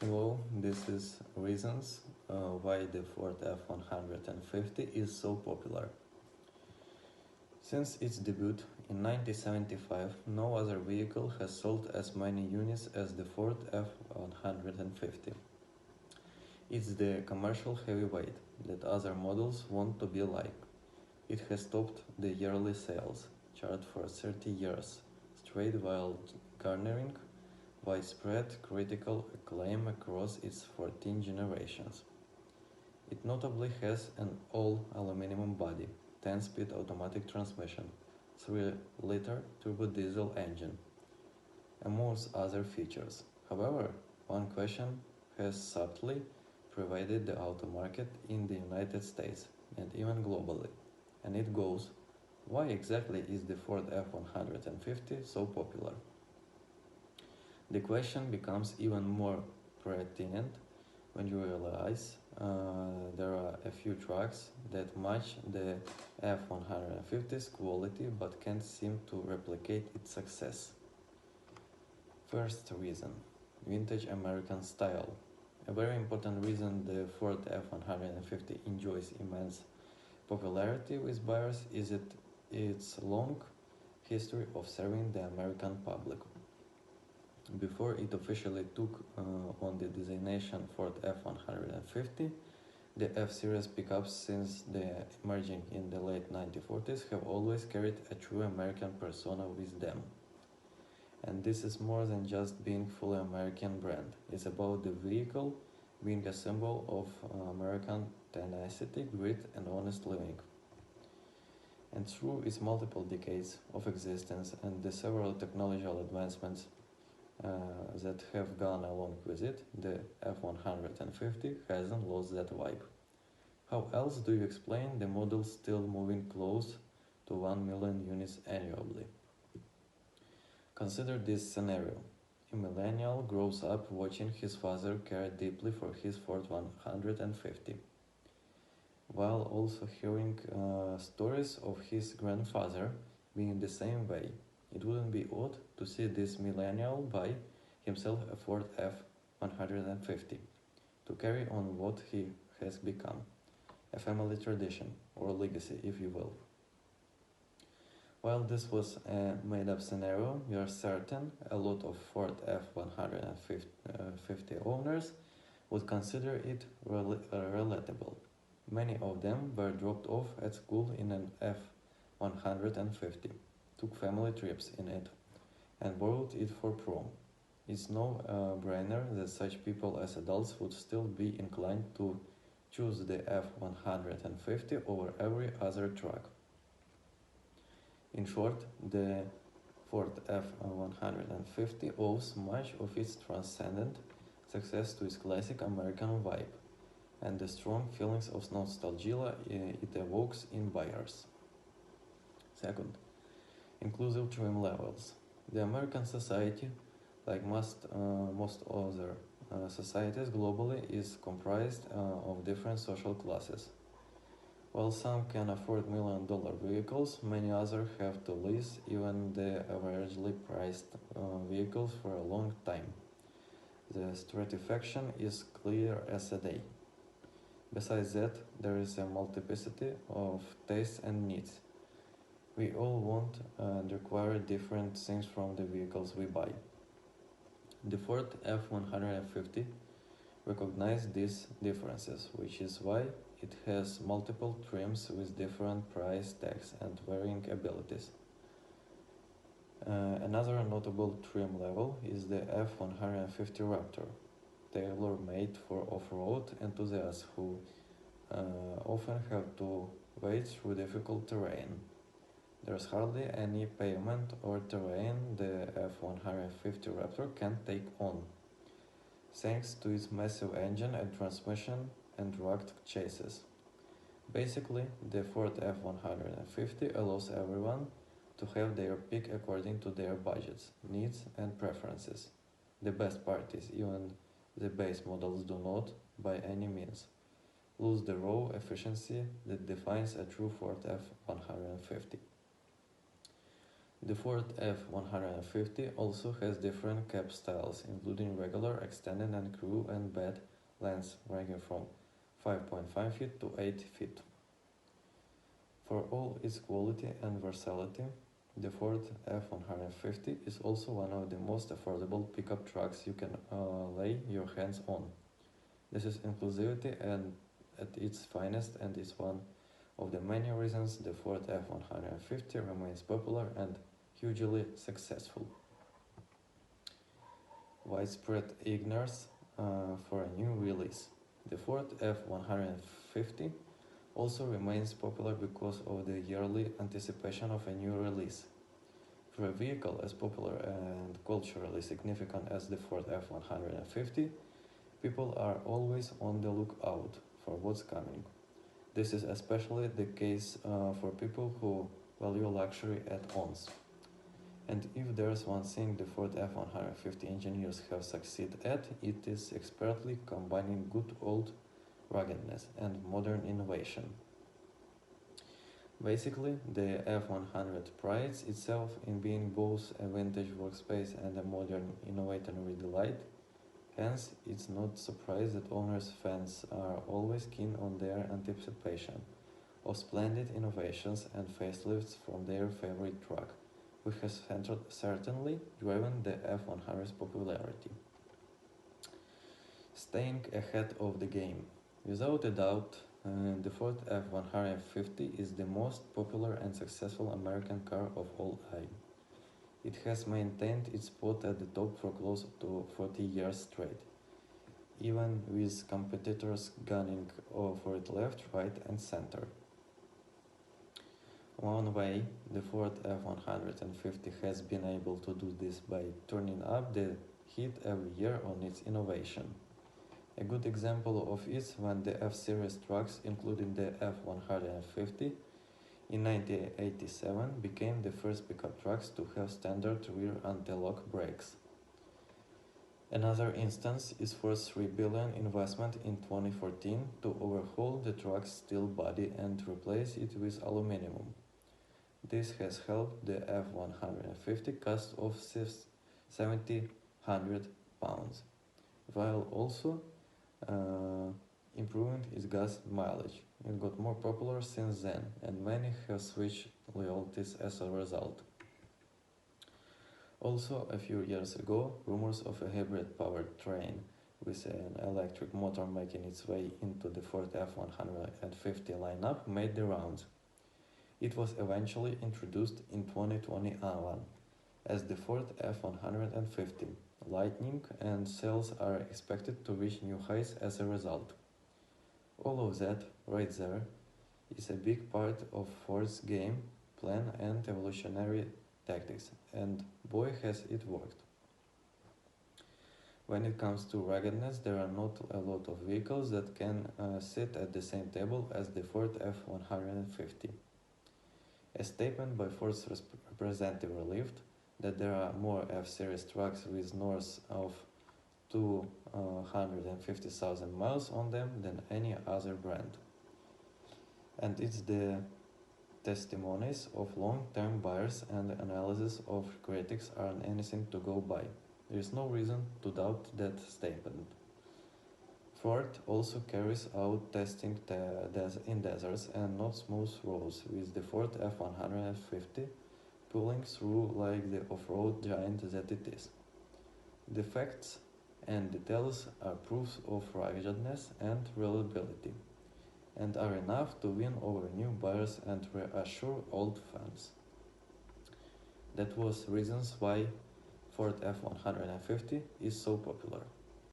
Well, this is reasons why the Ford F-150 is so popular. Since its debut in 1975, no other vehicle has sold as many units as the Ford F-150. It's the commercial heavyweight that other models want to be like. It has topped the yearly sales chart for 30 years straight while garnering widespread critical acclaim across its 14 generations. It notably has an all-aluminum body, 10-speed automatic transmission, 3-liter turbo diesel engine, among other features. However, one question has subtly pervaded the auto market in the United States and even globally, and it goes, why exactly is the Ford F-150 so popular? The question becomes even more pertinent when you realize there are a few trucks that match the F-150's quality but can't seem to replicate its success. First reason, vintage American style. A very important reason the Ford F-150 enjoys immense popularity with buyers is its long history of serving the American public. Before it officially took on the designation Ford F-150, the F-Series pickups since the emerging in the late 1940s have always carried a true American persona with them. And this is more than just being fully American brand. It's about the vehicle being a symbol of American tenacity, grit, and honest living. And through its multiple decades of existence and the several technological advancements that have gone along with it, the F-150 hasn't lost that vibe. How else do you explain the model still moving close to 1 million units annually? Consider this scenario. A millennial grows up watching his father care deeply for his Ford 150, while also hearing stories of his grandfather being the same way. It wouldn't be odd to see this millennial buy himself a Ford F-150 to carry on what he has become, a family tradition, or legacy if you will. While this was a made-up scenario, we are certain a lot of Ford F-150 owners would consider it relatable. Many of them were dropped off at school in an F-150, took family trips in it, and borrowed it for prom. It's no brainer that such people as adults would still be inclined to choose the F-150 over every other truck. In short, the Ford F-150 owes much of its transcendent success to its classic American vibe and the strong feelings of nostalgia it evokes in buyers. Second, inclusive trim levels. The American society, like most other societies globally, is comprised of different social classes. While some can afford million-dollar vehicles, many others have to lease even the averagely priced vehicles for a long time. The stratification is clear as a day. Besides that, there is a multiplicity of tastes and needs. We all want and require different things from the vehicles we buy. The Ford F-150 recognizes these differences, which is why it has multiple trims with different price tags and varying abilities. Another notable trim level is the F-150 Raptor, tailor-made for off-road enthusiasts who often have to wade through difficult terrain. There's hardly any pavement or terrain the F-150 Raptor can take on, thanks to its massive engine and transmission and rugged chassis. Basically, the Ford F-150 allows everyone to have their pick according to their budgets, needs, and preferences. The best part is even the base models do not, by any means, lose the raw efficiency that defines a true Ford F-150. The Ford F-150 also has different cab styles, including regular, extended, and crew and bed lengths ranging from 5.5 feet to 8 feet. For all its quality and versatility, the Ford F-150 is also one of the most affordable pickup trucks you can lay your hands on. This is inclusivity and at its finest, and is one of the many reasons the Ford F-150 remains popular and hugely successful. Widespread ignorance for a new release. The Ford F-150 also remains popular because of the yearly anticipation of a new release. For a vehicle as popular and culturally significant as the Ford F-150, people are always on the lookout for what's coming. This is especially the case for people who value luxury add-ons. And if there's one thing the Ford F-150 engineers have succeeded at, it is expertly combining good old ruggedness and modern innovation. Basically, the F-100 prides itself in being both a vintage workspace and a modern innovative delight. Hence, it's not surprise that owners' fans are always keen on their anticipation of splendid innovations and facelifts from their favorite truck, which has certainly driven the F-100's popularity. Staying ahead of the game. Without a doubt, the Ford F-150 is the most popular and successful American car of all time. It has maintained its spot at the top for close to 40 years straight, even with competitors gunning for it left, right, and center. One way the Ford F-150 has been able to do this by turning up the heat every year on its innovation. A good example of is when the F-Series trucks, including the F-150, in 1987 became the first pickup trucks to have standard rear anti-lock brakes. Another instance is Ford's $3 billion investment in 2014 to overhaul the truck's steel body and replace it with aluminum. This has helped the F-150 cast off 7,000 pounds, while also improving its gas mileage. It got more popular since then, and many have switched loyalties as a result. Also, a few years ago, rumors of a hybrid-powered train with an electric motor making its way into the Ford F-150 lineup made the rounds. It was eventually introduced in 2021 as the Ford F-150 Lightning, and sales are expected to reach new heights as a result. All of that, right there, is a big part of Ford's game plan and evolutionary tactics, and boy has it worked. When it comes to ruggedness, there are not a lot of vehicles that can sit at the same table as the Ford F-150. A statement by Ford's representative relieved that there are more F-Series trucks with north of 250,000 miles on them than any other brand. And it's the testimonies of long-term buyers and analysis of critics aren't anything to go by. There is no reason to doubt that statement. Ford also carries out testing in deserts and not smooth roads, with the Ford F-150 pulling through like the off-road giant that it is. The facts and details are proofs of ruggedness and reliability, and are enough to win over new buyers and reassure old fans. That was reasons why Ford F-150 is so popular.